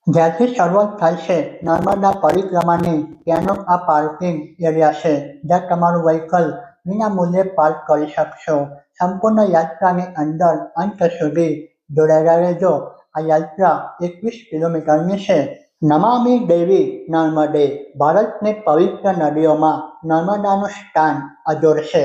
જ્યાંથી શરૂઆત થાય છે નર્મદા પરિક્રમાની ત્યાંનો આ પાર્કિંગ એરિયા છે જ્યાં તમારું વ્હીકલ વિનામૂલ્યે પાર્ક કરી શકશો। સંપૂર્ણ યાત્રાની અંદર અંત સુધી જોડાયેલા રહેજો। આ યાત્રા 21 કિલોમીટરની છે। નમામિ દેવી નર્મદે ભારતની પવિત્ર નદીઓમાં નર્મદાનું સ્થાન અજોડ છે।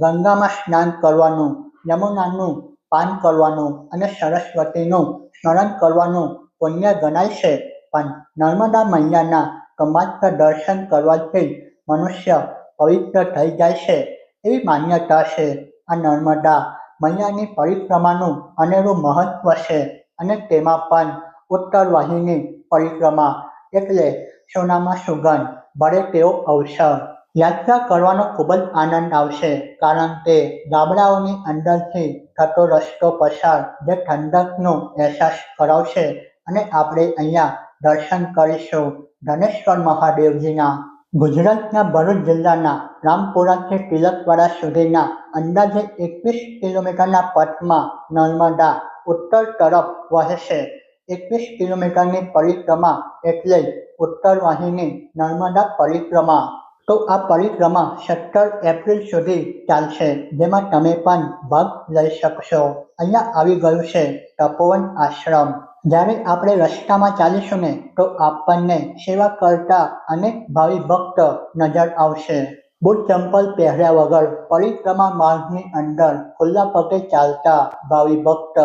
ગંગામાં સ્નાન કરવાનું, યમુનાનું પાન કરવાનું અને સરસ્વતીનું સ્મરણ કરવાનું પુણ્ય ગણાય છે, પણ નર્મદા મૈયાના તો માત્ર દર્શન કરવાથી જ મનુષ્ય પવિત્ર થઈ જાય છે એવી માન્યતા છે। આ નર્મદા મૈયાની પરિક્રમાનું અનેરું મહત્વ છે અને તેમાં પણ ઉત્તર વાહિની પરિક્રમા એટલે સોનામાં સુગંધ ભળે તેવો અવસર। યાત્રા કરવાનો ખૂબ જ આનંદ આવશે, કારણ કે ગામડાઓની અંદરથી થતો રસ્તો પસાર જે ઠંડકનો અહેસાસ કરાવશે અને આપણે અહીંયા દર્શન કરીશું ધનેશ્વર મહાદેવજીના। ગુજરાતના ભરૂચ જિલ્લાના રામપુરાથી તિલકવાડા સુધીના અંદાજે 21 કિલોમીટરના પથમાં નર્મદા ઉત્તર તરફ વહે છે। 21 કિલોમીટરની પરિક્રમા એટલે જ ઉત્તર વાહિની નર્મદા પરિક્રમા। તો આ પરિક્રમા 17 એપ્રિલ સુધી ચાલશે, જેમાં તમે પણ ભાગ લઈ શકશો। અહીંયા આવી ગયું છે તપોવન આશ્રમ। જ્યારે આપણે રસ્તામાં ચાલીશું ને તો આપણને સેવા કરતા અનેક ભાવિ ભક્ત નજર આવશે। બૂટ ચંપલ પહેર્યા વગર પરિક્રમા માર્ગની અંદર ખુલ્લા પગે ચાલતા ભાવિ ભક્ત।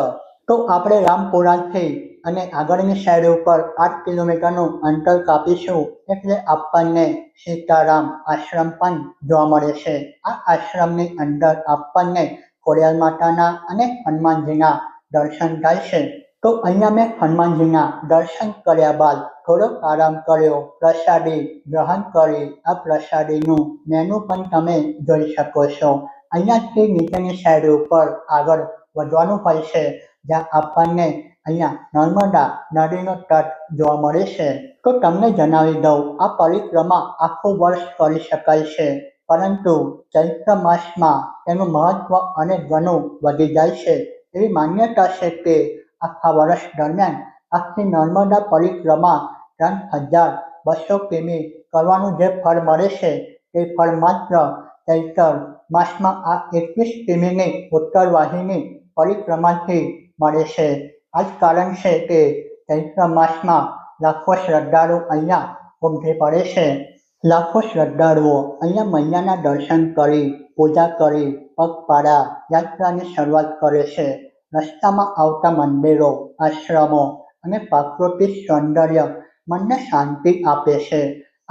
તો આપણે રામપુરાથી અને આગળની સાઈડ ઉપર 8 કિલોમીટરનું અંતર કાપીશું એટલે આપણને સીતારામ આશ્રમ પણ જોવા મળે છે। આ આશ્રમની અંદર આપણને ખોડિયાર માતાના અને હનુમાનજીના દર્શન થાય છે। તો અહીંયા મેં હનુમાનજીના દર્શન કર્યા બાદ થોડોક આરામ કર્યો, પ્રસાદી ગ્રહણ કરી આ પ્રસાદીનું મેનુ પણ તમે જોઈ શકો છો। અહીંયાથી નીચેની સાઈડ ઉપર આગળ વધવાનું હોય છે, જ્યાં આપણને અહીંયા નર્મદા નદીનો તટ જોવા મળે છે। તો તમને જણાવી દઉં, આ પરિક્રમા આખું વર્ષ કરી શકાય છે, પરંતુ ચૈત્ર માસમાં તેનું મહત્વ અને ઘણું વધી જાય છે। એવી માન્યતા છે કે આખા વર્ષ દરમિયાન આખી નર્મદા પરિક્રમા 3200 કિમી કરવાનું જે ફળ મળે છે તે ફળ માત્ર ચૈત્ર માસમાં આ 21 કિમીની ઉત્તર વાહિની પરિક્રમાથી મળે છે। આ જ કારણ છે કે ચૈત્ર માસમાં લાખો શ્રદ્ધાળુ અહીંયા ઉમટી પડે છે। લાખો શ્રદ્ધાળુઓ અહીંયા મૈયાના દર્શન કરી, પૂજા કરી, પગપાળા યાત્રાની શરૂઆત કરે છે। રસ્તામાં આવતા મંદિરો, આશ્રમો અને પ્રાકૃતિક સૌંદર્ય મનને શાંતિ આપે છે।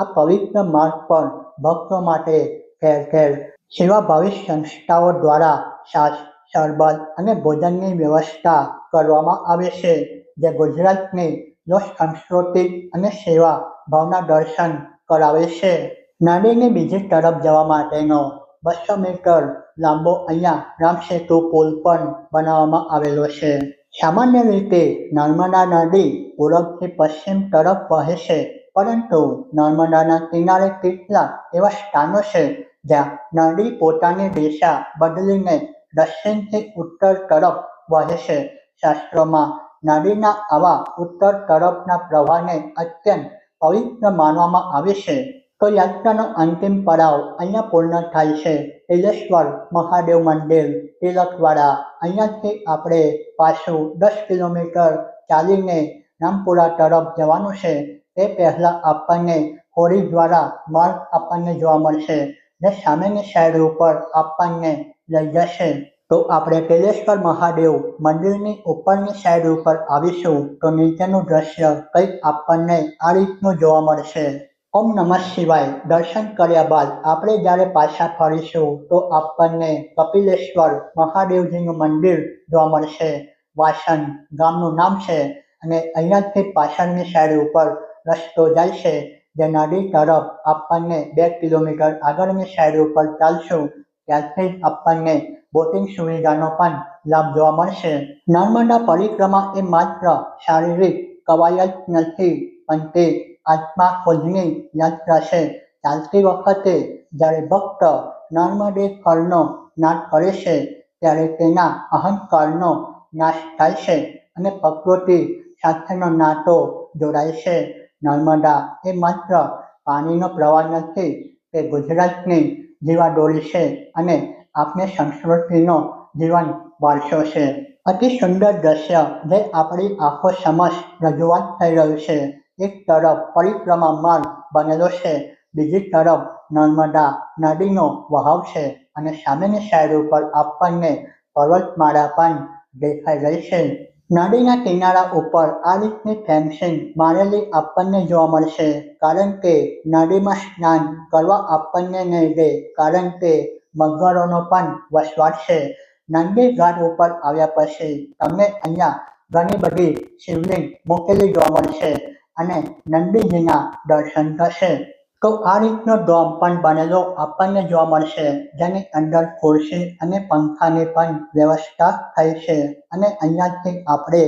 આ પવિત્ર માર્ગ પર ભક્તો માટે ઠેર ઠેર સેવાભાવી સંસ્થાઓ દ્વારા છાશ, શરબત અને ભોજનની વ્યવસ્થા કરવામાં આવે છે, જે ગુજરાતની લોક સંસ્કૃતિ અને સેવા ભાવના દર્શન કરાવે છે। નદીની બીજી તરફ જવા માટેનો 200 મીટર લાંબો અહીંયા રામસેતુ પુલ પણ બનાવવામાં આવેલો છે। સામાન્ય રીતે નર્મદા નદી પૂર્વથી પશ્ચિમ તરફ વહે છે, પરંતુ નર્મદાના કિનારે કેટલાક એવા સ્થાનો છે જ્યાં નદી પોતાની દિશા બદલીને દક્ષિણથી ઉત્તર તરફ વહે છે। શાસ્ત્રોમાં નદીના આવા ઉત્તર તરફના પ્રવાહને અત્યંત પવિત્ર માનવામાં આવે છે। તો યાત્રાનો અંતિમ પડાવ અહીંયા પૂર્ણ થાય છે તિલેશ્વર મહાદેવ મંદિર, તિલકવાડા। અહીંયાથી આપણે પાછું 10 કિલોમીટર ચાલીને રામપુરા તરફ જવાનું છે। તે પહેલા આપણને હોળી દ્વારા માર્ગ આપણને જોવા મળશે, જે સામેની સાઈડ ઉપર આપણને લઈ જશે। તો આપણે તિલેશ્વર મહાદેવ મંદિરની ઉપરની સાઈડ ઉપર આવીશું તો નીચેનું દ્રશ્ય કંઈક આપણને આ રીતનું જોવા મળશે। ઓમ નમઃ શિવાય દર્શન કર્યા બાદ આપણે જ્યારે પાછા ફરીશું તો આપણને કપિલેશ્વર મહાદેવજીનું મંદિર જોવા મળશે। વાસણ ગામનું નામ છે અને અહીંયાથી પાછળની સાઈડ ઉપર રસ્તો જાય છે, જે નદી તરફ આપણને 2 કિલોમીટર આગળની સાઈડ ઉપર ચાલશું ત્યાંથી આપણને બોટિંગ સુવિધાનો પણ લાભ જોવા મળશે। નર્મદા પરિક્રમા એ માત્ર શારીરિક કવાયત નથી, પણ તે આત્મા ખોજની યાત્રા છે। ચાલતી વખતે જ્યારે ભક્ત નર્મદે ફરનો નાદ કરે છે ત્યારે તેના અહંકારનો નાશ થાય છે અને પ્રકૃતિ સાથેનો નાતો જોડાય છે. નર્મદા એ માત્ર પાણીનો પ્રવાહ નથી, તે ગુજરાતની જીવાદોરી છે અને આપણી સંસ્કૃતિનો જીવંત વારસો છે. અતિ સુંદર દ્રશ્ય જે આપણી આંખો સમક્ષ રજૂઆત થઈ રહ્યું છે. એક તરફ પરિક્રમા માર્ગ બનેલો છે, બીજી તરફ નર્મદા નદીનો વહાવ છે અને સામેની સાઈડ ઉપર આપણને પર્વતમાળા પણ દેખાઈ રહી છે. નદીના કિનારા ઉપર આ રીતની ફેન્સિંગ મારેલી આપણને જોવા મળશે, કારણ કે નદીમાં સ્નાન કરવા આપણને નહીં દે, કારણ કે મગરોનો પણ વસવાટ છે. નંદી ઘાટ ઉપર આવ્યા પછી તમને અહીંયા ઘણી બધી શિવલિંગ મૂકેલી જોવા મળશે અને નંદીજીના દર્શન થશે. તો આ રીતનો ડોમ પણ બનેલો આપણને જોવા મળશે, જેની અંદર ખુરશી અને પંખાની પણ વ્યવસ્થા થઈ છે અને અહીંયાથી આપણે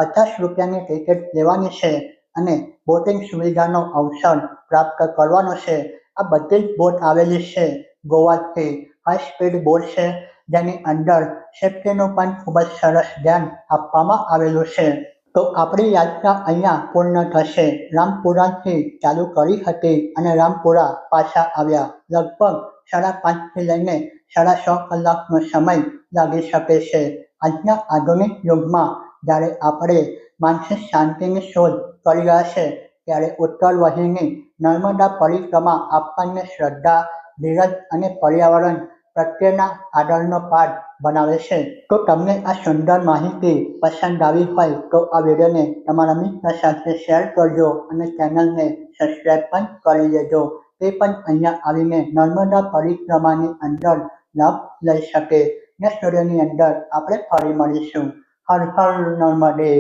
50 રૂપિયાની ટિકિટ લેવાની છે અને બોટિંગ સુવિધાનો અવસર પ્રાપ્ત કરવાનો છે. આ બધી જ બોટ આવેલી છે ગોવાથી. હાઈ સ્પીડ બોટ છે, જેની અંદર સેફ્ટીનું પણ ખૂબ જ સરસ ધ્યાન આપવામાં આવેલું છે. તો આપણી યાત્રા અહીંયા પૂર્ણ થશે. રામપુરાથી ચાલુ કરી હતી અને રામપુરા પાછા આવ્યા. લગભગ 5.5 થી લઈને 6.5 કલાકનો સમય લાગી શકે છે. આજના આધુનિક યુગમાં જ્યારે આપણે માનસિક શાંતિની શોધ કરી રહ્યા છે, ત્યારે ઉત્તર વાહિની નર્મદા પરિક્રમા આપણને શ્રદ્ધા, ધીરજ અને પર્યાવરણ પ્રત્યેના આદરનો પાઠ બનાવે છે. તો તમને આ સુંદર માહિતી પસંદ આવી હોય તો આ વિડીયોને તમારા મિત્ર સાથે શેર કરજો અને ચેનલને સબસ્ક્રાઇબ પણ કરી લેજો. તે પણ અહીંયા આવીને નર્મદા પરિક્રમાની અંદર લાભ લઈ શકે. નેક્સ્ટ વિડીયોની અંદર આપણે ફરી મળીશું. હર હર નર્મદે.